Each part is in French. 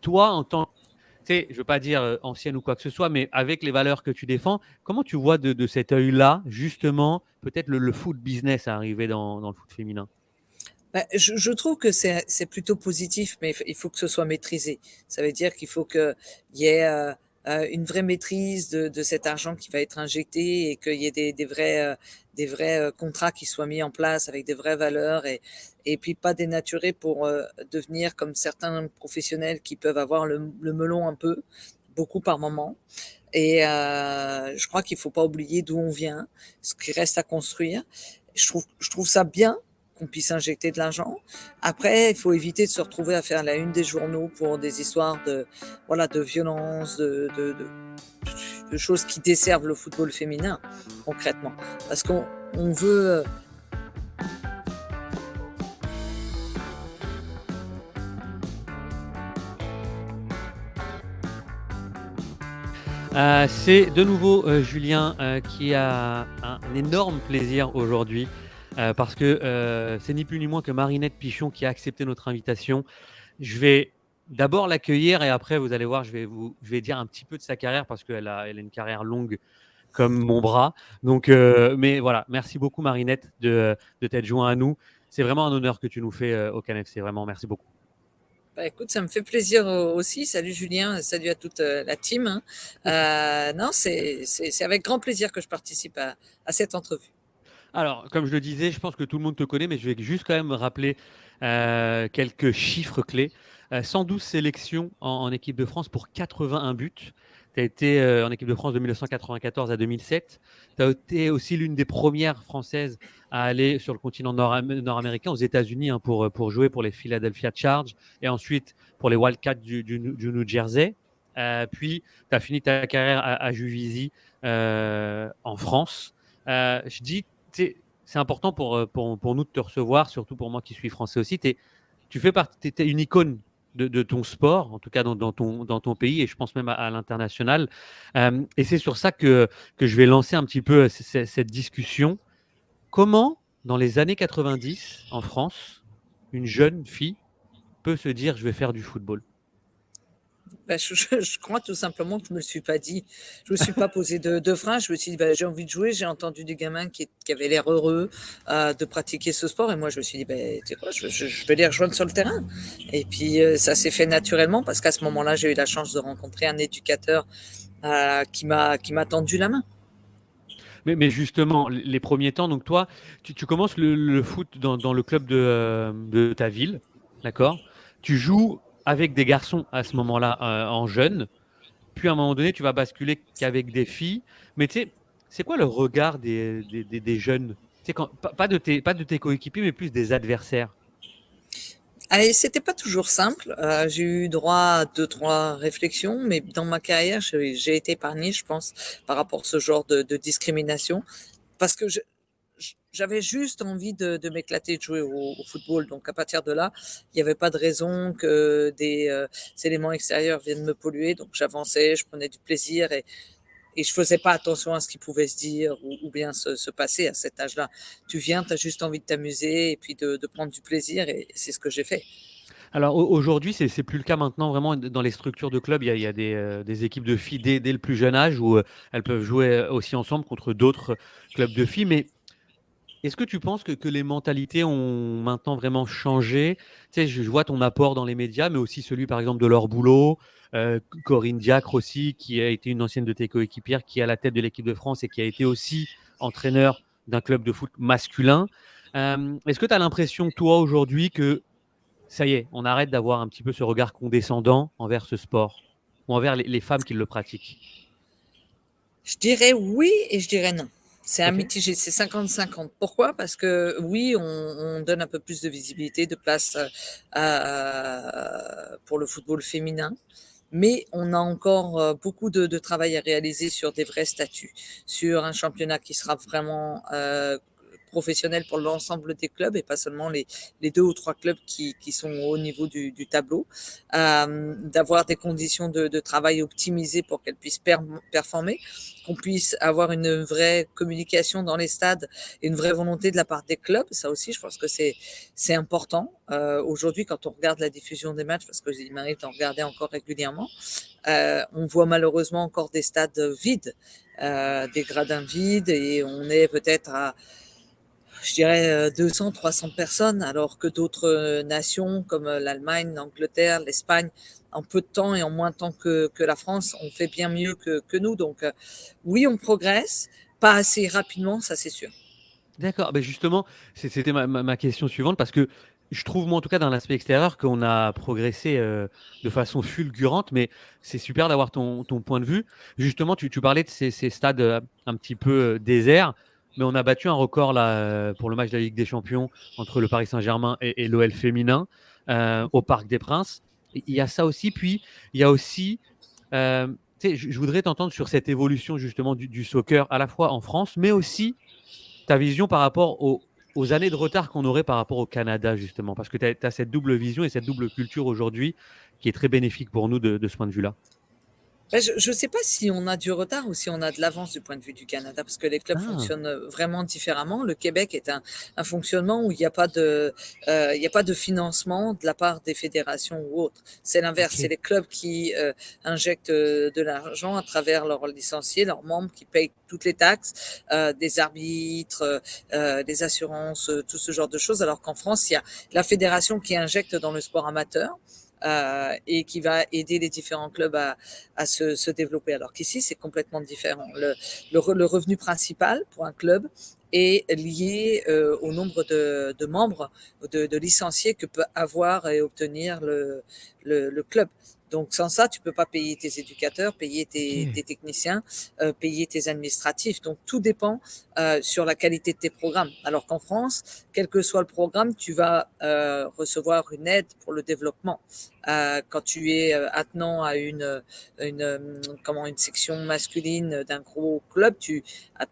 toi, en tant tu sais, je veux pas dire ancienne ou quoi que ce soit, mais avec les valeurs que tu défends, comment tu vois de cet œil-là, justement, peut-être le foot business arriver dans le foot féminin? Bah, je trouve que c'est plutôt positif, mais il faut que ce soit maîtrisé. Ça veut dire qu'il faut qu'il y ait une vraie maîtrise de cet argent qui va être injecté et qu'il y ait des vrais contrats qui soient mis en place avec des vraies valeurs et puis pas dénaturer pour devenir comme certains professionnels qui peuvent avoir le melon un peu, beaucoup par moment. Et je crois qu'il faut pas oublier d'où on vient, ce qui reste à construire. Je trouve ça bien qu'on puisse injecter de l'argent. Après, il faut éviter de se retrouver à faire la une des journaux pour des histoires de, voilà, de violence, de choses qui desservent le football féminin, concrètement. Parce qu'on veut. C'est de nouveau Julien qui a un énorme plaisir aujourd'hui parce que c'est ni plus ni moins que Marinette Pichon qui a accepté notre invitation. Je vais d'abord l'accueillir et après vous allez voir, je vais dire un petit peu de sa carrière parce elle a une carrière longue comme mon bras. Donc, mais voilà, merci beaucoup Marinette de t'être joint à nous. C'est vraiment un honneur que tu nous fais au CanFC, vraiment, merci beaucoup. Bah, écoute, ça me fait plaisir aussi. Salut Julien, salut à toute la team, hein. Non, c'est avec grand plaisir que je participe à cette entrevue. Alors, comme je le disais, je pense que tout le monde te connaît, mais je vais juste quand même rappeler quelques chiffres clés. 112 sélections en équipe de France pour 81 buts. Tu as été en équipe de France de 1994 à 2007. Tu as été aussi l'une des premières Françaises à aller sur le continent nord-américain, aux États-Unis, hein, pour jouer pour les Philadelphia Charge et ensuite pour les Wildcats du New Jersey. Puis, tu as fini ta carrière à Juvisy en France. Je dis c'est important pour nous de te recevoir, surtout pour moi qui suis français aussi. Tu fais partie, tu es une icône de ton sport, en tout cas dans ton pays, et je pense même à l'international. Et c'est sur ça que je vais lancer un petit peu cette discussion. Comment, dans les années 90, en France, une jeune fille peut se dire je vais faire du football? Bah, je crois tout simplement que je me le suis pas dit. Je me suis pas posé de frein. Je me suis dit, bah, j'ai envie de jouer. J'ai entendu des gamins qui avaient l'air heureux de pratiquer ce sport. Et moi, je me suis dit, bah, tu sais quoi, je vais les rejoindre sur le terrain. Et puis, ça s'est fait naturellement parce qu'à ce moment-là, j'ai eu la chance de rencontrer un éducateur qui m'a tendu la main. Mais justement, les premiers temps, donc toi, tu commences le foot dans le club de ta ville, d'accord? Tu joues avec des garçons à ce moment-là en jeune, puis à un moment donné, tu vas basculer qu'avec des filles. Mais tu sais, c'est quoi le regard des jeunes? Tu sais, pas de tes coéquipiers, mais plus des adversaires. Allez, c'était pas toujours simple. J'ai eu droit à deux, trois réflexions, mais dans ma carrière, j'ai été épargnée, je pense, par rapport à ce genre de discrimination. Parce que j'avais juste envie de m'éclater, de jouer au football. Donc à partir de là, il n'y avait pas de raison que des éléments extérieurs viennent me polluer. Donc j'avançais, je prenais du plaisir et je faisais pas attention à ce qui pouvait se dire ou bien se passer à cet âge-là. Tu viens, tu as juste envie de t'amuser et puis de prendre du plaisir et c'est ce que j'ai fait. Alors aujourd'hui, c'est plus le cas maintenant. Vraiment, dans les structures de club, il y a des équipes de filles dès le plus jeune âge où elles peuvent jouer aussi ensemble contre d'autres clubs de filles. Mais est-ce que tu penses que les mentalités ont maintenant vraiment changé? Tu sais, je vois ton apport dans les médias, mais aussi celui, par exemple, de Laure Boulot, Corinne Diacre aussi, qui a été une ancienne de tes coéquipières, qui est à la tête de l'équipe de France et qui a été aussi entraîneur d'un club de foot masculin. Est-ce que tu as l'impression, toi, aujourd'hui, que ça y est, on arrête d'avoir un petit peu ce regard condescendant envers ce sport ou envers les femmes qui le pratiquent? Je dirais oui et je dirais non. C'est un Ok. mitigé, c'est 50-50. Pourquoi? Parce que oui, on donne un peu plus de visibilité, de place pour le football féminin, mais on a encore beaucoup de travail à réaliser sur des vrais statuts, sur un championnat qui sera vraiment professionnel pour l'ensemble des clubs et pas seulement les 2 ou 3 clubs qui sont au niveau du tableau. D'avoir des conditions de travail optimisées pour qu'elles puissent performer, qu'on puisse avoir une vraie communication dans les stades et une vraie volonté de la part des clubs. Ça aussi, je pense que c'est important. Aujourd'hui, quand on regarde la diffusion des matchs, parce qu'il m'arrive d'en regarder encore régulièrement, on voit malheureusement encore des stades vides, des gradins vides, et on est peut-être à, je dirais, 200, 300 personnes, alors que d'autres nations comme l'Allemagne, l'Angleterre, l'Espagne, en peu de temps et en moins de temps que la France, ont fait bien mieux que nous. Donc, oui, on progresse, pas assez rapidement, ça c'est sûr. D'accord, beh, justement, c'était ma question suivante parce que je trouve, moi, en tout cas, dans l'aspect extérieur, qu'on a progressé, de façon fulgurante, mais c'est super d'avoir ton point de vue. Justement, tu parlais de ces stades, un petit peu, déserts, mais on a battu un record là, pour le match de la Ligue des Champions entre le Paris Saint-Germain et l'OL féminin, au Parc des Princes. Il y a ça aussi, puis il y a aussi, tu sais, je voudrais t'entendre sur cette évolution justement du soccer, à la fois en France, mais aussi ta vision par rapport aux années de retard qu'on aurait par rapport au Canada, justement, parce que tu as cette double vision et cette double culture aujourd'hui qui est très bénéfique pour nous de ce point de vue-là. Ben, je ne sais pas si on a du retard ou si on a de l'avance du point de vue du Canada, parce que les clubs Ah, fonctionnent vraiment différemment. Le Québec est un fonctionnement où il y a pas de financement de la part des fédérations ou autres. C'est l'inverse, c'est ok. les clubs qui injectent de l'argent à travers leurs licenciés, leurs membres qui payent toutes les taxes, des arbitres, des assurances, tout ce genre de choses, alors qu'en France, il y a la fédération qui injecte dans le sport amateur. Et qui va aider les différents clubs à se développer. Alors qu'ici, c'est complètement différent. Le revenu principal pour un club est lié au nombre de membres, de licenciés que peut avoir et obtenir le club. Donc sans ça, tu peux pas payer tes éducateurs, payer tes Ok. techniciens, payer tes administratifs. Donc tout dépend sur la qualité de tes programmes. Alors qu'en France, quel que soit le programme, tu vas recevoir une aide pour le développement. Quand tu es attenant à une section masculine d'un gros club,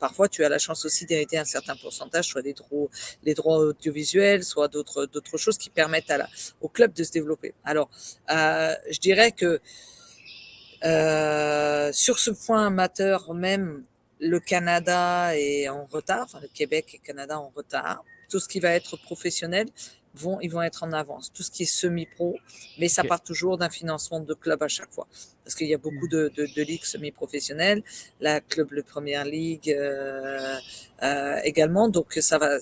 parfois tu as la chance aussi d'hériter un certain pourcentage, soit les droits audiovisuels, soit d'autres choses qui permettent au club de se développer. Alors, je dirais que sur ce point amateur même, le Canada est en retard, enfin le Québec et le Canada en retard. Tout ce qui va être professionnel, ils vont être en avance. Tout ce qui est semi-pro, mais ça Ok. part toujours d'un financement de club à chaque fois. Parce qu'il y a beaucoup de ligues semi-professionnelles, la club, le Première Ligue également. Donc ça va.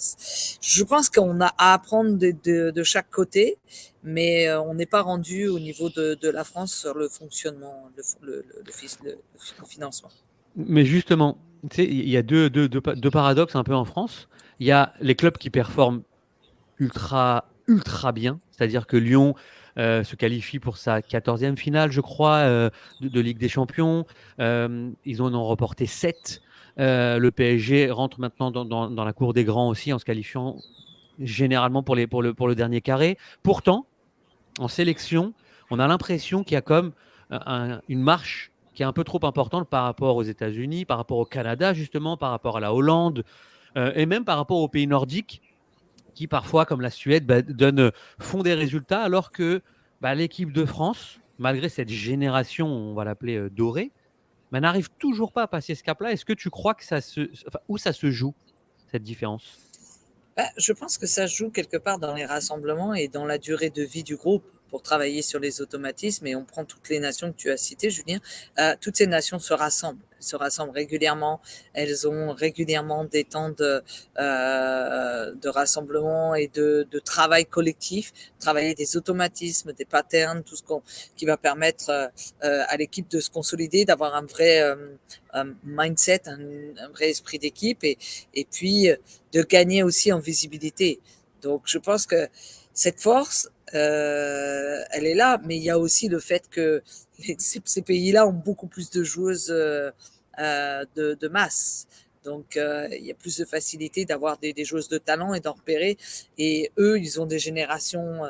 Je pense qu'on a à apprendre de chaque côté, mais on n'est pas rendu au niveau de la France sur le fonctionnement, le financement. Mais justement, tu sais, il y a deux paradoxes un peu en France. Il y a les clubs qui performent ultra bien, c'est-à-dire que Lyon se qualifie pour sa 14e finale, je crois, de Ligue des Champions. Ils en ont remporté 7. Le PSG rentre maintenant dans la cour des grands aussi en se qualifiant généralement pour le dernier carré. Pourtant, en sélection, on a l'impression qu'il y a comme une marche qui est un peu trop importante par rapport aux États-Unis, par rapport au Canada, justement, par rapport à la Hollande, et même par rapport aux pays nordiques qui, parfois, comme la Suède, font des résultats, alors que l'équipe de France, malgré cette génération, on va l'appeler dorée, n'arrive toujours pas à passer ce cap-là. Est-ce que tu crois que où ça se joue, cette différence? Bah, je pense que ça joue quelque part dans les rassemblements et dans la durée de vie du groupe pour travailler sur les automatismes. Et on prend toutes les nations que tu as citées, Julien. Toutes ces nations se rassemblent. Elles se rassemblent régulièrement. Elles ont régulièrement des temps de rassemblement et de travail collectif. Travailler des automatismes, des patterns, qui va permettre à l'équipe de se consolider, d'avoir un vrai mindset, un vrai esprit d'équipe et puis de gagner aussi en visibilité. Donc je pense que cette force, elle est là, mais il y a aussi le fait que ces pays-là ont beaucoup plus de joueuses de masse. Donc, il y a plus de facilité d'avoir des joueuses de talent et d'en repérer. Et eux, ils ont des générations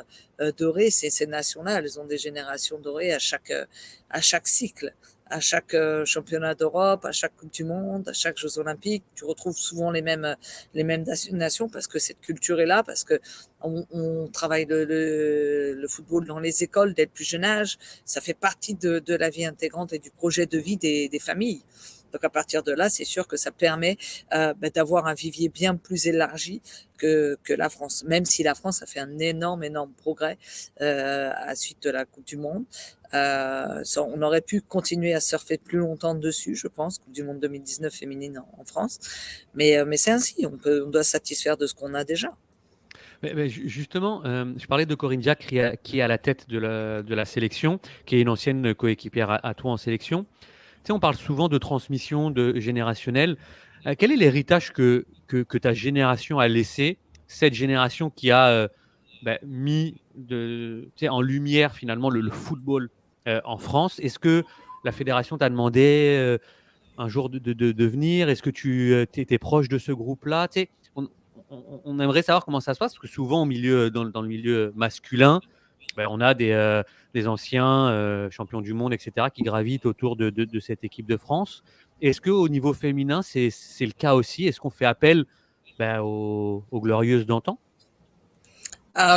dorées. Ces nations-là, elles ont des générations dorées à chaque cycle. à chaque championnat d'Europe, à chaque Coupe du Monde, à chaque Jeux Olympiques. Tu retrouves souvent les mêmes nations parce que cette culture est là, parce que on travaille le football dans les écoles dès le plus jeune âge. Ça fait partie de la vie intégrante et du projet de vie des familles. Donc à partir de là, c'est sûr que ça permet d'avoir un vivier bien plus élargi que la France, même si la France a fait un énorme progrès à la suite de la Coupe du Monde. On aurait pu continuer à surfer plus longtemps dessus, je pense, Coupe du Monde 2019 féminine en France. Mais c'est ainsi, on doit se satisfaire de ce qu'on a déjà. Mais justement, je parlais de Corinne Diacre qui est à la tête de la sélection, qui est une ancienne coéquipière à toi en sélection. Tu sais, on parle souvent de transmission de générationnelle. Quel est l'héritage que ta génération a laissé, cette génération qui a mis tu sais, en lumière finalement le football en France? Est-ce que la fédération t'a demandé un jour de venir? Est-ce que tu étais proche de ce groupe-là? Tu sais, on aimerait savoir comment ça se passe, parce que souvent dans le milieu masculin, on a des anciens champions du monde, etc., qui gravitent autour de cette équipe de France. Est-ce qu'au niveau féminin, c'est le cas aussi? Est-ce qu'on fait appel aux glorieuses d'antan?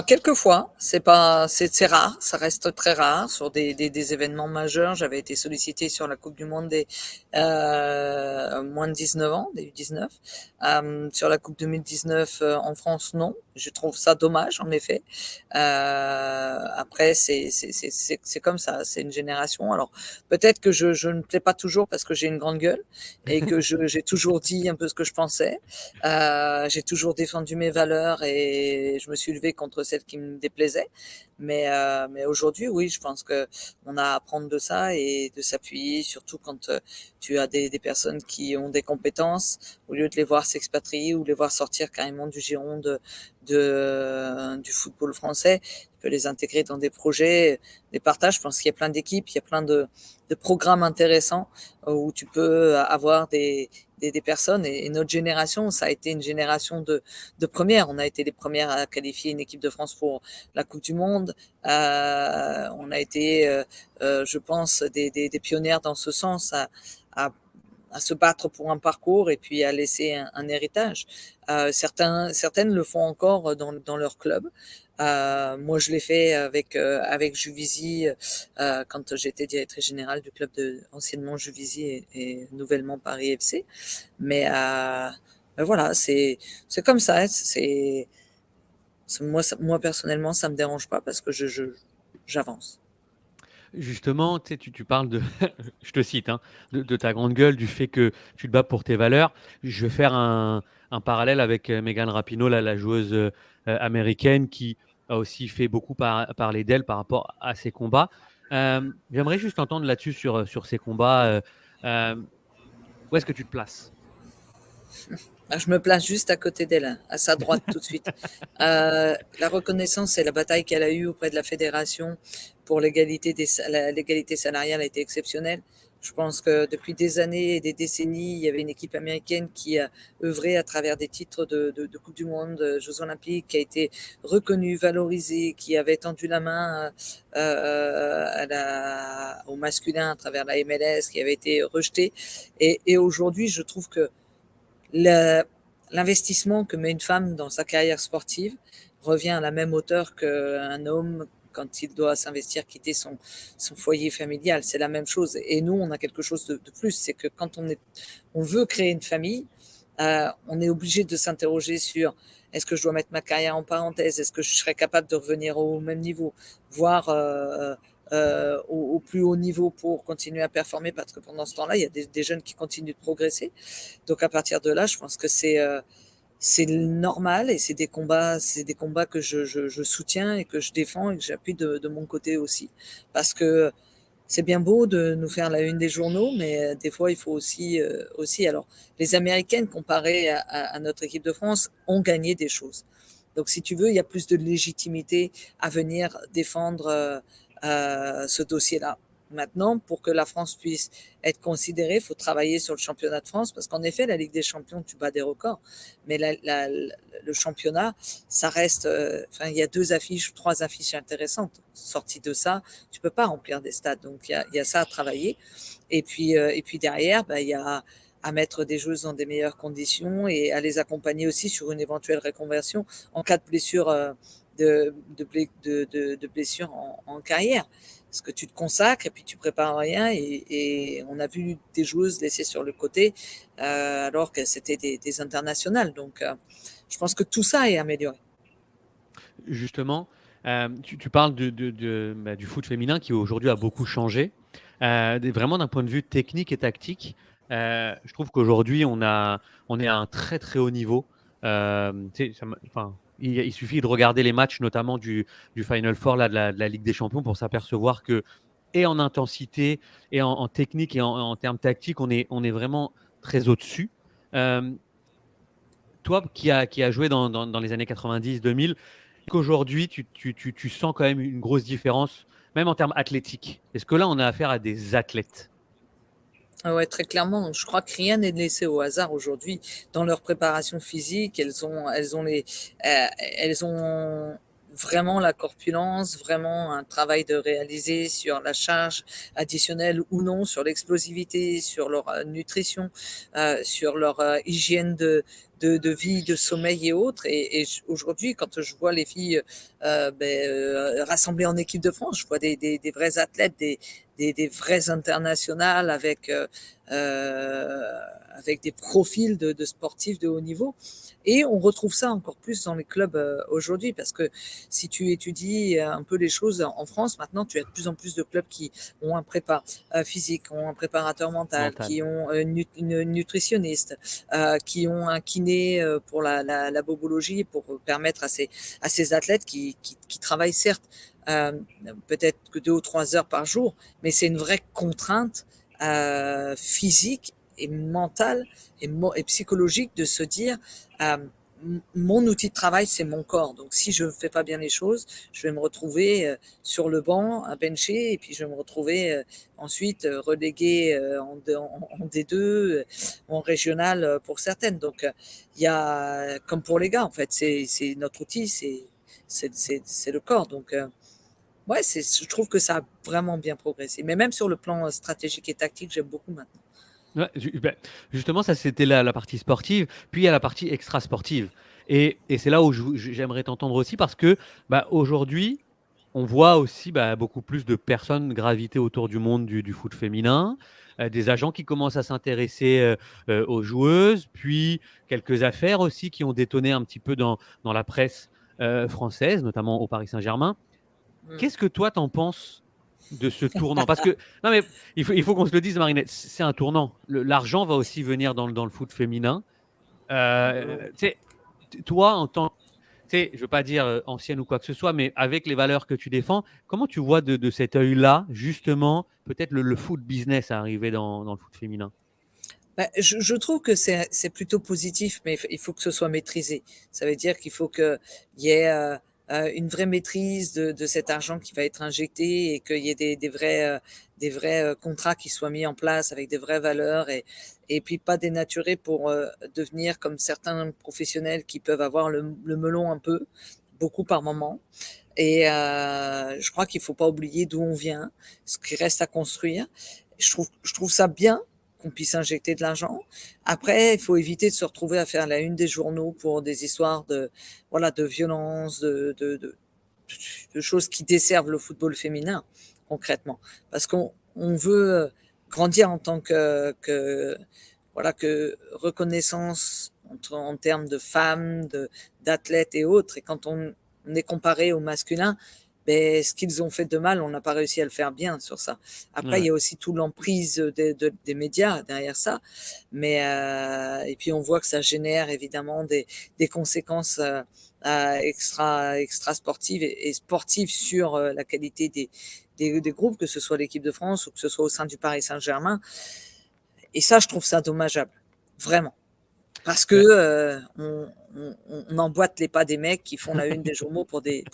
Quelquefois, c'est rare, ça reste très rare sur des événements majeurs. J'avais été sollicitée sur la Coupe du Monde des moins de 19 ans, des U19. Sur la Coupe 2019 en France, non. Je trouve ça dommage, en effet. Après, c'est comme ça, c'est une génération. Alors peut-être que je ne plais pas toujours parce que j'ai une grande gueule et que j'ai toujours dit un peu ce que je pensais. J'ai toujours défendu mes valeurs et je me suis levée contre celles qui me déplaisaient. Mais aujourd'hui, oui, je pense que on a à apprendre de ça et de s'appuyer, surtout quand tu as des personnes qui ont des compétences, au lieu de les voir s'expatrier ou les voir sortir carrément du giron du football français. Tu peux les intégrer dans des projets, des partages. Je pense qu'il y a plein d'équipes, il y a plein de programmes intéressants où tu peux avoir des personnes. Et notre génération, ça a été une génération de premières. On a été les premières à qualifier une équipe de France pour la Coupe du Monde. On a été, je pense, des pionnières dans ce sens à à se battre pour un parcours et puis à laisser un héritage. Certaines le font encore dans leur club. Moi, je l'ai fait avec Juvisy quand j'étais directrice générale du club de anciennement Juvisy et nouvellement Paris FC. Mais voilà, c'est comme ça. Moi personnellement, ça me dérange pas parce que j'avance. Justement, tu sais, tu parles de, je te cite, hein, de ta grande gueule, du fait que tu te bats pour tes valeurs. Je vais faire un parallèle avec Megan Rapinoe, la joueuse américaine, qui a aussi fait beaucoup parler d'elle par rapport à ses combats. J'aimerais juste entendre là-dessus sur ces combats. Euh, Où est-ce que tu te places? Ah, je me place juste à côté d'elle, hein, à sa droite tout de suite. La reconnaissance et la bataille qu'elle a eue auprès de la fédération pour l'égalité salariale a été exceptionnelle. Je pense que depuis des années et des décennies, il y avait une équipe américaine qui a œuvré à travers des titres de Coupe du Monde, de Jeux Olympiques, qui a été reconnue, valorisée, qui avait tendu la main au masculin à travers la MLS, qui avait été rejetée. Et aujourd'hui, je trouve que le- l'investissement que met une femme dans sa carrière sportive revient à la même hauteur qu'un homme quand il doit s'investir, quitter son foyer familial. C'est la même chose. Et nous, on a quelque chose de plus. C'est que quand on veut créer une famille, on est obligé de s'interroger sur est-ce que je dois mettre ma carrière en parenthèse? Est-ce que je serais capable de revenir au même niveau? Voire au plus haut niveau pour continuer à performer parce que pendant ce temps-là, il y a des jeunes qui continuent de progresser. Donc à partir de là, je pense que c'est normal et c'est des combats que je soutiens et que je défends et que j'appuie de mon côté aussi. Parce que c'est bien beau de nous faire la une des journaux, mais des fois, il faut aussi. Alors, les Américaines, comparées à notre équipe de France, ont gagné des choses. Donc, si tu veux, il y a plus de légitimité à venir défendre ce dossier-là. Maintenant, pour que la France puisse être considérée, il faut travailler sur le championnat de France, parce qu'en effet, la Ligue des champions, tu bats des records, mais le championnat, ça reste, il y a 3 affiches intéressantes. Sorties de ça, tu peux pas remplir des stades, donc il y a ça à travailler. Et puis derrière, il y a à mettre des joueuses dans des meilleures conditions et à les accompagner aussi sur une éventuelle reconversion en cas de blessure, de blessure en carrière. Parce que tu te consacres et puis tu prépares rien, et on a vu des joueuses laissées sur le côté alors que c'était des internationales. Donc je pense que tout ça est amélioré. Justement, tu parles du foot féminin qui aujourd'hui a beaucoup changé. Vraiment d'un point de vue technique et tactique, je trouve qu'aujourd'hui on est à un très très haut niveau. Il suffit de regarder les matchs, notamment du Final Four là, de la Ligue des Champions, pour s'apercevoir que, et en intensité, et en technique, et en termes tactiques, on est vraiment très au-dessus. Euh, Toi qui a joué dans les années 90-2000, qu'aujourd'hui, tu sens quand même une grosse différence, même en termes athlétiques. Est-ce que là, on a affaire à des athlètes? Ah ouais, très clairement, je crois que rien n'est laissé au hasard aujourd'hui dans leur préparation physique. Elles ont vraiment la corpulence, vraiment un travail de réaliser sur la charge additionnelle ou non, sur l'explosivité, sur leur nutrition, sur leur hygiène de vie, de sommeil et autres. Aujourd'hui, quand je vois les filles rassemblées en équipe de France, je vois des vrais athlètes, des vraies internationales avec des profils de sportifs de haut niveau. Et on retrouve ça encore plus dans les clubs aujourd'hui, parce que si tu étudies un peu les choses en France, maintenant, tu as de plus en plus de clubs qui ont un prépa physique, ont un préparateur mental, Mentales. qui ont une nutritionniste, qui ont un kiné pour la bobologie, pour permettre à ces athlètes qui travaillent certes euh, peut-être que 2 ou 3 heures par jour, mais c'est une vraie contrainte physique et mentale et psychologique de se dire euh, mon outil de travail, c'est mon corps. Donc, si je ne fais pas bien les choses, je vais me retrouver sur le banc à bencher, et puis je vais me retrouver ensuite relégué en D2, en régional pour certaines. Donc, il y a, comme pour les gars, en fait, c'est notre outil, c'est le corps. Donc, ouais, je trouve que ça a vraiment bien progressé. Mais même sur le plan stratégique et tactique, j'aime beaucoup maintenant. Ouais, justement, ça c'était la partie sportive, puis il y a la partie extra-sportive. Et c'est là où j'aimerais t'entendre aussi, parce que aujourd'hui, on voit aussi beaucoup plus de personnes graviter autour du monde du foot féminin, des agents qui commencent à s'intéresser aux joueuses, puis quelques affaires aussi qui ont détonné un petit peu dans la presse française, notamment au Paris Saint-Germain. Mm. Qu'est-ce que toi t'en penses de ce tournant? Parce que, non mais il faut qu'on se le dise, Marinette, c'est un tournant. L'argent va aussi venir dans le foot féminin. Tu sais, toi, en tant, tu sais, je veux pas dire ancienne ou quoi que ce soit, mais avec les valeurs que tu défends, comment tu vois de cet œil-là, justement, peut-être le foot business arriver dans le foot féminin? Je trouve que c'est plutôt positif, mais il faut que ce soit maîtrisé. Ça veut dire qu'il faut qu'il y ait une vraie maîtrise de cet argent qui va être injecté, et qu'il y ait des vrais contrats qui soient mis en place avec des vraies valeurs, et puis pas dénaturer pour devenir comme certains professionnels qui peuvent avoir le melon un peu, beaucoup par moment. Et je crois qu'il faut pas oublier d'où on vient, ce qui reste à construire. Je trouve ça bien qu'on puisse injecter de l'argent. Après, il faut éviter de se retrouver à faire la une des journaux pour des histoires voilà, de violence, de choses qui desservent le football féminin, concrètement. Parce qu'on veut grandir en tant voilà, que reconnaissance en termes de femmes, d'athlètes et autres. Et quand on est comparé au masculin, ben, ce qu'ils ont fait de mal, on n'a pas réussi à le faire bien sur ça. Après, il y Ouais. a aussi tout l'emprise des médias derrière ça. Et puis, on voit que ça génère évidemment des conséquences extra sportives et sportives sur la qualité des groupes, que ce soit l'équipe de France ou que ce soit au sein du Paris Saint-Germain. Et ça, je trouve ça dommageable, vraiment. Parce que Ben, on emboîte les pas des mecs qui font la une des journaux pour des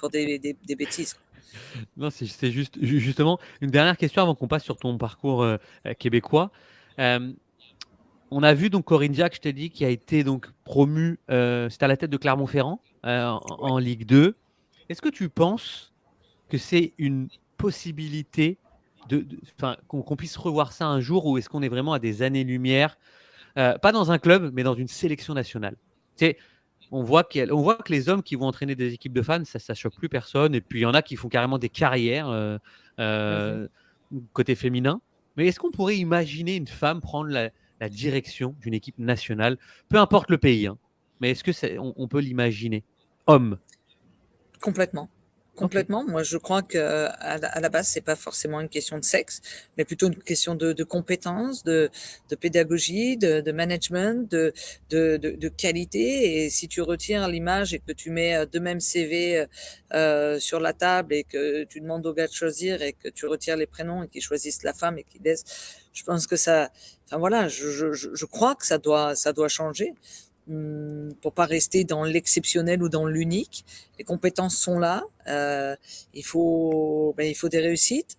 bêtises. Non, c'est justement une dernière question avant qu'on passe sur ton parcours québécois. Euh, on a vu donc Corinne Diacre, je t'ai dit, qui a été donc promue, c'était à la tête de Clermont-Ferrand Ouais. en Ligue 2. Est-ce que tu penses que c'est une possibilité enfin, qu'on puisse revoir ça un jour, ou est-ce qu'on est vraiment à des années-lumière, pas dans un club, mais dans une sélection nationale? Tu sais, on voit que les hommes qui vont entraîner des équipes de fans, ça choque plus personne. Et puis il y en a qui font carrément des carrières Mhm. euh, côté féminin. Mais est-ce qu'on pourrait imaginer une femme prendre la direction d'une équipe nationale, peu importe le pays, hein, mais est-ce que on peut l'imaginer? Homme. Complètement. Ok. Complètement. Moi, je crois que à la base, c'est pas forcément une question de sexe, mais plutôt une question de compétences, de pédagogie, de management, de qualité. Et si tu retires l'image et que tu mets deux mêmes CV sur la table et que tu demandes au gars de choisir et que tu retires les prénoms et qu'ils choisissent la femme et qu'ils laissent, je pense que ça, enfin voilà, je crois que ça doit changer. Pour pas rester dans l'exceptionnel ou dans l'unique. Les compétences sont là. Il faut des réussites.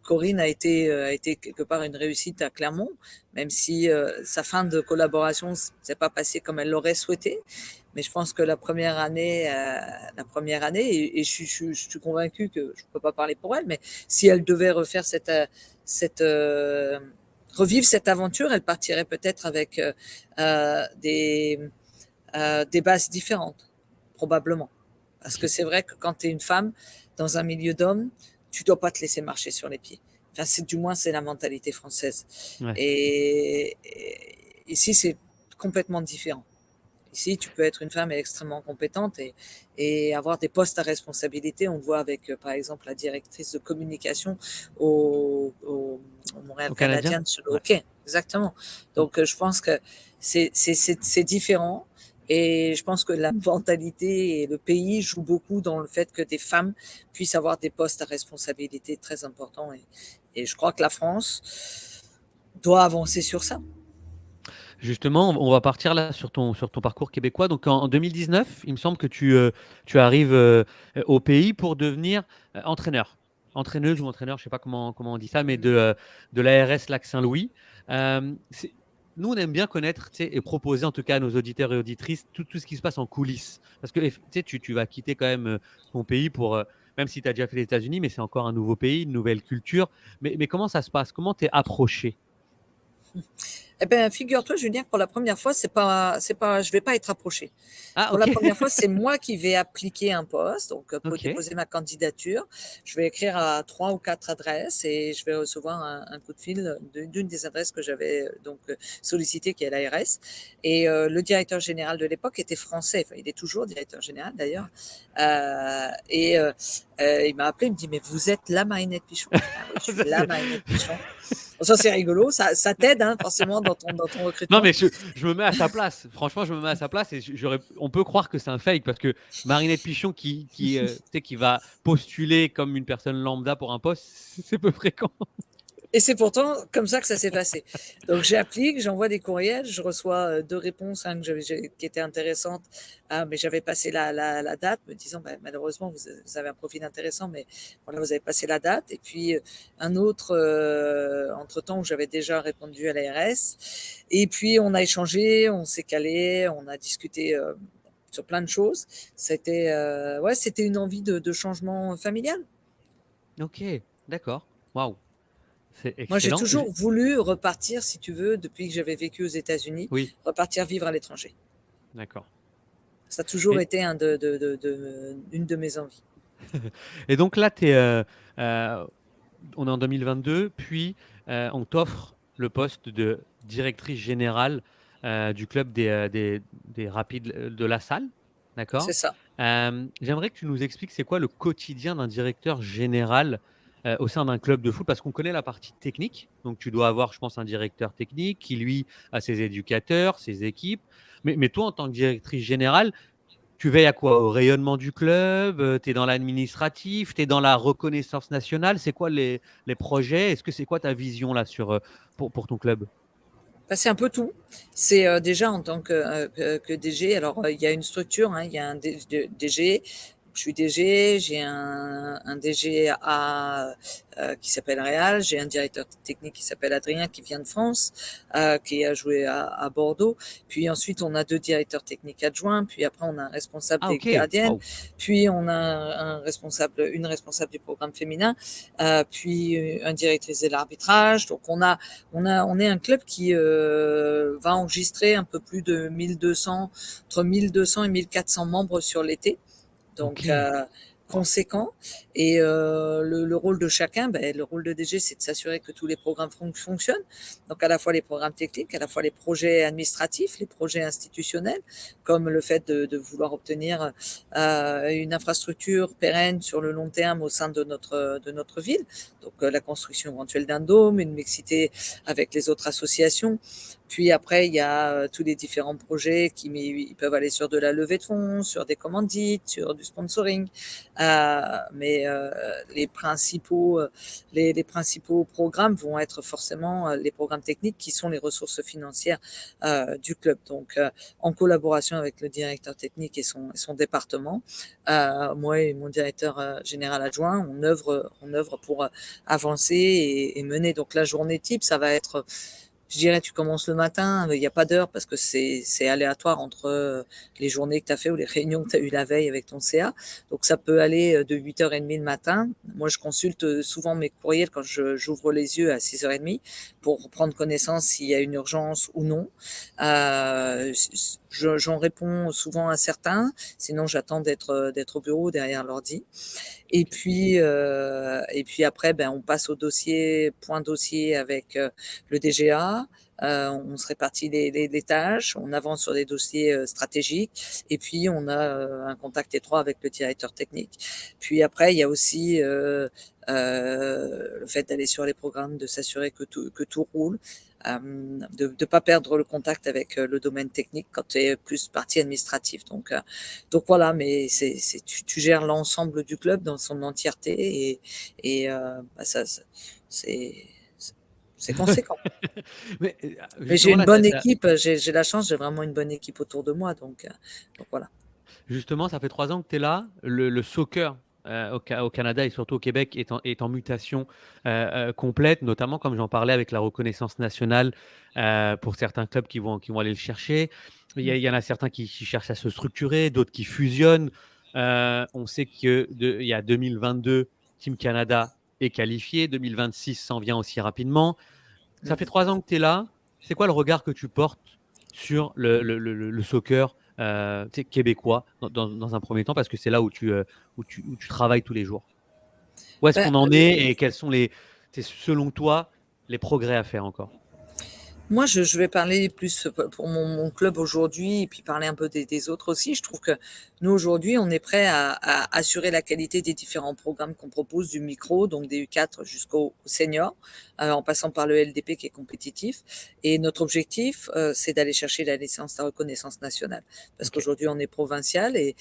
Corinne a été quelque part une réussite à Clermont, même si sa fin de collaboration s'est pas passée comme elle l'aurait souhaité. Mais je pense que la première année, et je suis convaincue que je peux pas parler pour elle, mais si elle devait refaire cette revivre cette aventure, elle partirait peut-être avec euh, des, des bases différentes, probablement. Parce que c'est vrai que quand tu es une femme dans un milieu d'hommes, tu ne dois pas te laisser marcher sur les pieds. Enfin, du moins, c'est la mentalité française. Ouais. Et ici, c'est complètement différent. Ici, tu peux être une femme extrêmement compétente et avoir des postes à responsabilité. On le voit avec, par exemple, la directrice de communication au Montréal Au Canadien? Canadien sur le Ouais. hockey. Exactement. Mm. Donc, je pense que c'est différent. Et je pense que la mentalité et le pays jouent beaucoup dans le fait que des femmes puissent avoir des postes à responsabilité très importants. Et je crois que la France doit avancer sur ça. Justement, on va partir là sur ton parcours québécois. Donc en 2019, il me semble que tu arrives au pays pour devenir entraîneur. Entraîneuse ou entraîneur, je ne sais pas comment on dit ça, mais de l'ARS Lac-Saint-Louis. Euh, c'est- Nous, on aime bien connaître, tu sais, et proposer en tout cas à nos auditeurs et auditrices tout ce qui se passe en coulisses. Parce que tu sais, tu vas quitter quand même ton pays pour, même si tu as déjà fait les États-Unis, mais c'est encore un nouveau pays, une nouvelle culture. Mais comment ça se passe? Comment tu es approché? Eh ben, figure-toi, Julien, que pour la première fois, je vais pas être approchée. Ah, Pour ok. la première fois, c'est moi qui vais appliquer un poste, donc pour Ok. déposer ma candidature. Je vais écrire à 3 ou 4 adresses et je vais recevoir un coup de fil d'une des adresses que j'avais donc sollicité, qui est l'ARS. Et le directeur général de l'époque était français. Enfin, il est toujours directeur général d'ailleurs. Il m'a appelé, il me dit, mais vous êtes la Marinette Pichon? Je dis, ah oui, je suis Ça, la Marinette Pichon. Bon, ça, c'est rigolo. Ça t'aide, hein, forcément, dans ton Non, recrutement. mais je me mets à sa place. Franchement, je me mets à sa place et on peut croire que c'est un fake parce que Marinette Pichon tu sais, qui va postuler comme une personne lambda pour un poste, c'est peu fréquent. Et c'est pourtant comme ça que ça s'est passé. Donc j'applique, j'envoie des courriels, je reçois deux réponses, hein, qui étaient intéressantes, ah, mais j'avais passé la date, me disant bah, malheureusement vous avez un profil intéressant, mais voilà, vous avez passé la date. Et puis un autre entre-temps où j'avais déjà répondu à l'ARS. Et puis on a échangé, on s'est calé, on a discuté sur plein de choses. C'était une envie de changement familial. Ok, d'accord. Waouh, c'est Moi, j'ai excellent. toujours voulu repartir, si tu veux, depuis que j'avais vécu aux États-Unis, Oui, repartir vivre à l'étranger. d'accord. Ça a toujours Et, été une de mes envies. et donc là, euh, on est en 2022, puis on t'offre le poste de directrice générale du club des Rapides de La Salle. C'est D'accord? ça. J'aimerais que tu nous expliques c'est quoi le quotidien d'un directeur général au sein d'un club de foot, parce qu'on connaît la partie technique. Donc, tu dois avoir, je pense, un directeur technique qui, lui, a ses éducateurs, ses équipes. Mais toi, en tant que directrice générale, tu veilles à quoi? Au rayonnement du club? Tu es dans l'administratif? Tu es dans la reconnaissance nationale? C'est quoi les projets? Est-ce que c'est quoi ta vision là pour ton club? Enfin, c'est un peu tout. C'est déjà en tant que DG. Alors, il y a une structure, hein, il y a un DG, je suis DG, j'ai un DG qui s'appelle Réal, j'ai un directeur technique qui s'appelle Adrien qui vient de France, qui a joué à Bordeaux. Puis ensuite, on a deux directeurs techniques adjoints. Puis après, on a un responsable Ah, des ok. gardiennes. Waouh. Puis on a une responsable du programme féminin. Puis un directrice de l'arbitrage. Donc on est un club qui va enregistrer un peu plus de 1200, entre 1200 et 1400 membres sur l'été. Ok. Donc, Waouh. conséquent. Et le rôle de chacun, ben, le rôle de DG, c'est de s'assurer que tous les programmes fonctionnent. Donc, à la fois les programmes techniques, à la fois les projets administratifs, les projets institutionnels, comme le fait de vouloir obtenir une infrastructure pérenne sur le long terme au sein de notre ville. Donc, la construction éventuelle d'un dôme, une mixité avec les autres associations. Puis après, il y a tous les différents projets ils peuvent aller sur de la levée de fonds, sur des commandites, sur du sponsoring. Mais les principaux programmes vont être forcément les programmes techniques qui sont les ressources financières du club. Donc, en collaboration avec le directeur technique et son département, moi et mon directeur général adjoint, on œuvre pour avancer et mener. Donc, la journée type, ça va être je dirais, tu commences le matin, il n'y a pas d'heure parce que c'est aléatoire entre les journées que tu as fait ou les réunions que tu as eues la veille avec ton CA. Donc, ça peut aller de 8h30 le matin. Moi, je consulte souvent mes courriels quand j'ouvre les yeux à 6h30 pour prendre connaissance s'il y a une urgence ou non. J'en réponds souvent à certains. Sinon, j'attends d'être au bureau derrière l'ordi. Et puis après, ben, on passe au dossier, point dossier avec le DGA. On se répartit les tâches, on avance sur des dossiers stratégiques et puis on a un contact étroit avec le directeur technique. Puis après, il y a aussi le fait d'aller sur les programmes, de s'assurer que tout roule, de ne pas perdre le contact avec le domaine technique quand tu es plus partie administrative. Donc voilà, mais tu gères l'ensemble du club dans son entièreté et bah c'est c'est conséquent. Mais Mais j'ai justement, une là, bonne équipe, j'ai la chance, j'ai vraiment une bonne équipe autour de moi, donc voilà. justement, ça fait 3 ans que tu es là. Le soccer au Canada et surtout au Québec est en mutation complète, notamment comme j'en parlais avec la reconnaissance nationale pour certains clubs qui vont aller le chercher. Il y en a certains qui cherchent à se structurer, d'autres qui fusionnent. On sait qu'il y a 2022, Team Canada est qualifié, 2026 s'en vient aussi rapidement. Ça fait 3 ans que tu es là. C'est quoi le regard que tu portes sur le soccer québécois dans un premier temps, parce que c'est là où tu travailles tous les jours. Où est-ce Ben, qu'on en est et quels sont selon toi, les progrès à faire encore? moi, je vais parler plus pour mon club aujourd'hui et puis parler un peu des autres aussi. Je trouve que nous, aujourd'hui, on est prêt à assurer la qualité des différents programmes qu'on propose, du micro, donc des U4 jusqu'au senior, en passant par le LDP qui est compétitif. Et notre objectif, c'est d'aller chercher la reconnaissance nationale. Parce Ok. qu'aujourd'hui, on est provincial et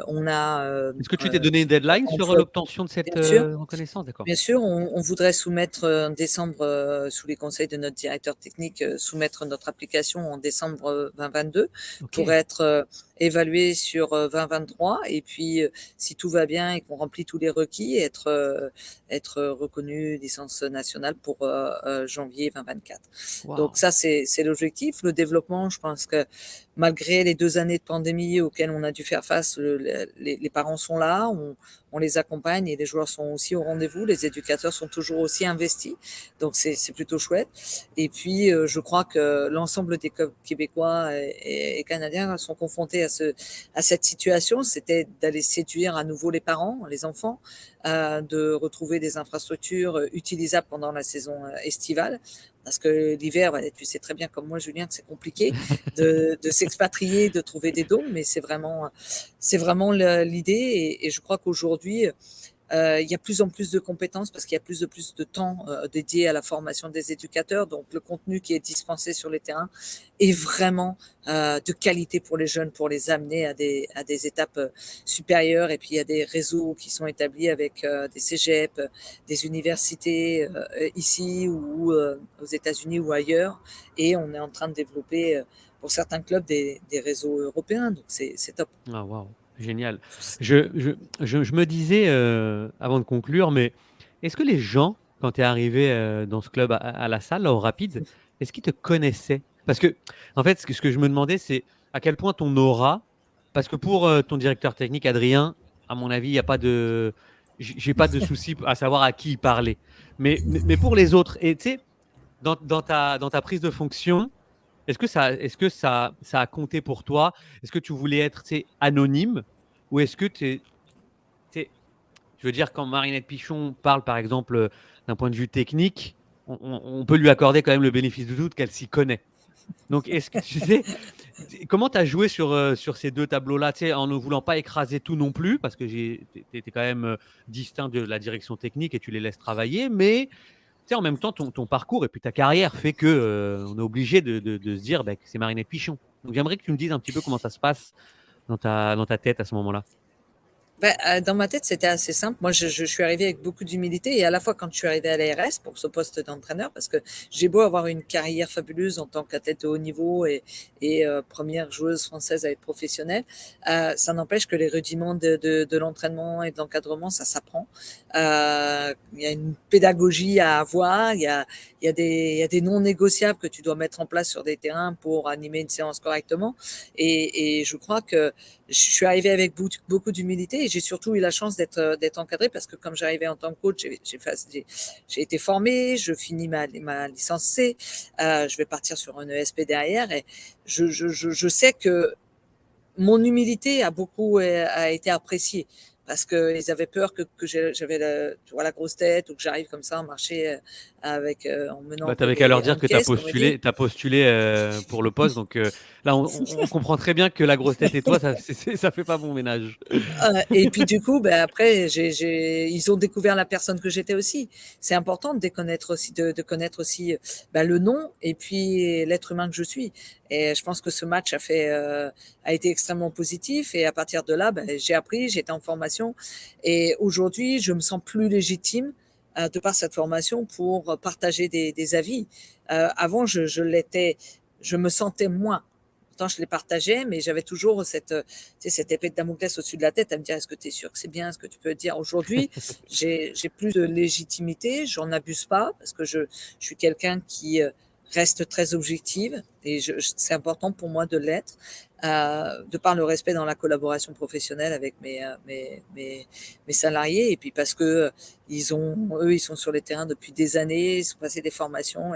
on a Est-ce que tu t'es donné une deadline sur employé, l'obtention de cette bien sûr. reconnaissance? D'accord. Bien sûr, on voudrait soumettre en décembre, sous les conseils de notre directeur technique, soumettre notre application en décembre 2022 Ok. pour être évalué sur 2023. Et puis, si tout va bien et qu'on remplit tous les requis, être reconnu licence nationale pour janvier 2024. Donc Waouh. ça, c'est l'objectif. Le développement, je pense que malgré les 2 années de pandémie auxquelles on a dû faire face, les parents sont là, on les accompagne et les joueurs sont aussi au rendez-vous. Les éducateurs sont toujours aussi investis, donc c'est plutôt chouette. Et puis, je crois que l'ensemble des clubs québécois et canadiens sont confrontés à cette situation. C'était d'aller séduire à nouveau les parents, les enfants, de retrouver des infrastructures utilisables pendant la saison estivale. Parce que l'hiver, tu sais très bien comme moi, Julien, que c'est compliqué de s'expatrier, de trouver des dômes, mais c'est vraiment l'idée. Et je crois qu'aujourd'hui, il y a plus en plus de compétences parce qu'il y a plus de temps dédié à la formation des éducateurs. Donc, le contenu qui est dispensé sur les terrains est vraiment de qualité pour les jeunes, pour les amener à des étapes supérieures. Et puis, il y a des réseaux qui sont établis avec des cégeps, des universités ici ou aux États-Unis ou ailleurs. Et on est en train de développer pour certains clubs des réseaux européens. Donc, c'est top. Ah, waouh. Génial. C'est- Je me disais, avant de conclure, mais est-ce que les gens, quand tu es arrivé dans ce club à la salle, là, au Rapide, est-ce qu'ils te connaissaient? Parce que, en fait, ce que je me demandais, c'est à quel point ton aura, parce que pour ton directeur technique, Adrien, à mon avis, il y a pas de, j'ai pas de souci à savoir à qui il parlait. Mais pour les autres, et tu sais, dans ta prise de fonction, ça a compté pour toi? Est-ce que tu voulais être, tu sais, anonyme ou est-ce que tu sais, je veux dire, quand Marinette Pichon parle, par exemple, d'un point de vue technique, on peut lui accorder quand même le bénéfice du doute qu'elle s'y connaît. Donc, est-ce que tu sais, comment tu as joué sur ces deux tableaux-là, tu sais, en ne voulant pas écraser tout non plus, parce que tu étais quand même distinct de la direction technique et tu les laisses travailler, mais tu sais, en même temps, ton parcours et puis ta carrière fait que on est obligé de se dire bah, que c'est Marinette Pichon. Donc j'aimerais que tu me dises un petit peu comment ça se passe dans ta tête à ce moment-là. Ben, dans ma tête, c'était assez simple. Moi, je suis arrivée avec beaucoup d'humilité et à la fois quand je suis arrivée à l'ARS pour ce poste d'entraîneur, parce que j'ai beau avoir une carrière fabuleuse en tant qu'athlète de haut niveau et première joueuse française à être professionnelle, ça n'empêche que les rudiments de l'entraînement et de l'encadrement, ça s'apprend. Il y a une pédagogie à avoir, il y a des non négociables que tu dois mettre en place sur des terrains pour animer une séance correctement. Et je crois que je suis arrivée avec beaucoup d'humilité et j'ai surtout eu la chance d'être encadrée parce que comme j'arrivais en tant que coach, j'ai été formée, je finis ma licence C, je vais partir sur un ESP derrière et je sais que mon humilité a été appréciée parce qu'ils avaient peur que j'avais la grosse tête ou que j'arrive comme ça en marché en menant Bah, que t'avais qu'à leur des dire en que tu as caisse, comme on dit. postulé, t'as postulé pour le poste. Donc là, on comprend très bien que la grosse tête et toi, ça fait pas bon ménage. Et puis du coup, ben après, ils ont découvert la personne que j'étais aussi. C'est important de connaître aussi, de connaître aussi ben, le nom et puis l'être humain que je suis. Et je pense que ce match a été extrêmement positif. Et à partir de là, ben, j'ai appris, j'étais en formation. Et aujourd'hui, je me sens plus légitime de par cette formation pour partager des avis. Avant, je l'étais, je me sentais moins. Pourtant, je les partageais, mais j'avais toujours tu sais, cette épée de Damoclès au-dessus de la tête à me dire est-ce que tu es sûr que c'est bien ce que tu peux dire aujourd'hui. J'ai plus de légitimité, j'en abuse pas parce que je suis quelqu'un qui reste très objective et c'est important pour moi de l'être, de par le respect dans la collaboration professionnelle avec mes salariés et puis parce que eux, ils sont sur les terrains depuis des années, ils sont passés des formations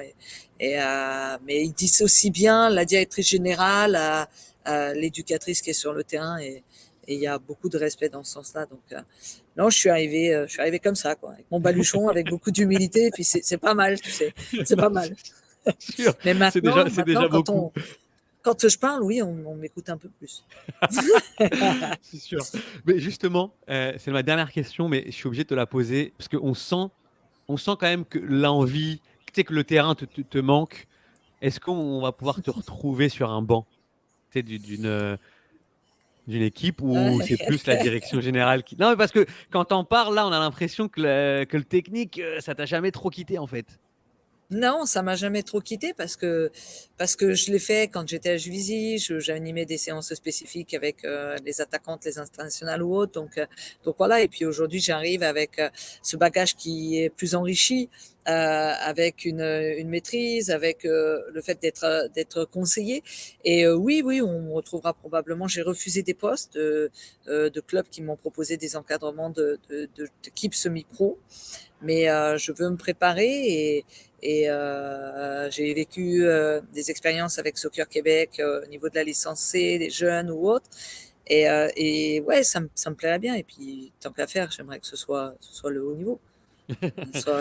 mais ils dissocient bien la directrice générale à l'éducatrice qui est sur le terrain et il y a beaucoup de respect dans ce sens-là. Donc, non, je suis arrivée comme ça, quoi, avec mon baluchon, avec beaucoup d'humilité, et puis c'est pas mal, tu sais, c'est Non, pas mal. c'est sûr, Mais c'est déjà beaucoup. quand je parle, oui, on m'écoute un peu plus. C'est sûr. Mais justement, c'est ma dernière question, mais je suis obligé de te la poser parce on sent quand même que l'envie, tu sais, que le terrain te manque. Est-ce qu'on va pouvoir te retrouver sur un banc, tu sais, d'une équipe où c'est plus la direction générale qui. Non, mais parce que quand on parle là, on a l'impression que le technique, ça t'a jamais trop quitté en fait. Non, ça m'a jamais trop quitté parce que je l'ai fait quand j'étais à Juvisy, j'animais des séances spécifiques avec les attaquantes, les internationales ou autres. Donc voilà. Et puis aujourd'hui, j'arrive avec ce bagage qui est plus enrichi, avec une maîtrise, avec le fait d'être conseillé. Et oui, on me retrouvera probablement. J'ai refusé des postes de clubs qui m'ont proposé des encadrements d'équipes semi-pro, mais je veux me préparer et j'ai vécu des expériences avec Soccer Québec au niveau de la licence C, des jeunes ou autres. Et ouais, ça me plairait bien. Et puis, tant qu'à faire, j'aimerais que ce soit le haut niveau.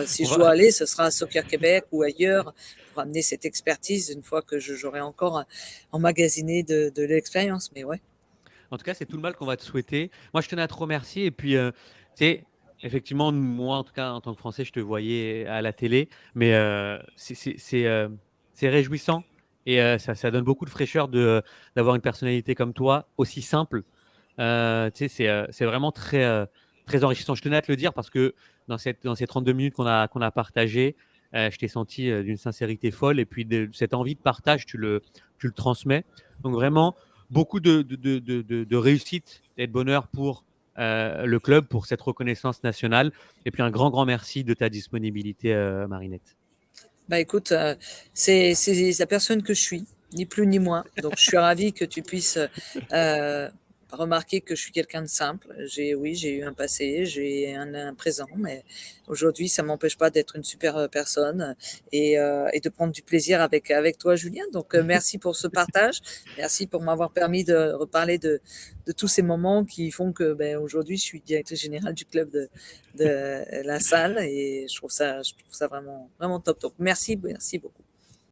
Si On je dois va. aller, ce sera à Soccer Québec ou ailleurs pour amener cette expertise une fois que j'aurai encore emmagasiné de l'expérience. Mais ouais. En tout cas, c'est tout le mal qu'on va te souhaiter. Moi, je tenais à te remercier. Et puis, tu sais, effectivement, moi, en tout cas, en tant que Français, je te voyais à la télé. Mais c'est réjouissant. Et ça donne beaucoup de fraîcheur d'avoir une personnalité comme toi, aussi simple. Tu sais, c'est vraiment très enrichissant. Je tenais à te le dire parce que dans ces 32 minutes qu'on a partagées, je t'ai senti d'une sincérité folle. Et puis, cette envie de partage, tu le transmets. Donc, vraiment, beaucoup de réussite et de bonheur pour le club, pour cette reconnaissance nationale. Et puis un grand, grand merci de ta disponibilité, Marinette. Bah, écoute, c'est la personne que je suis, ni plus ni moins. Donc je suis ravie que tu puisses, heu, remarquer que je suis quelqu'un de simple. Oui, j'ai eu un passé, j'ai un présent, mais aujourd'hui, ça m'empêche pas d'être une super, personne, et de prendre du plaisir avec toi, Julien. Donc merci pour ce partage. Merci pour m'avoir permis de reparler de tous ces moments qui font que, beh, aujourd'hui, je suis directrice générale du club de la salle, et je trouve ça vraiment, vraiment top. Donc merci, merci beaucoup.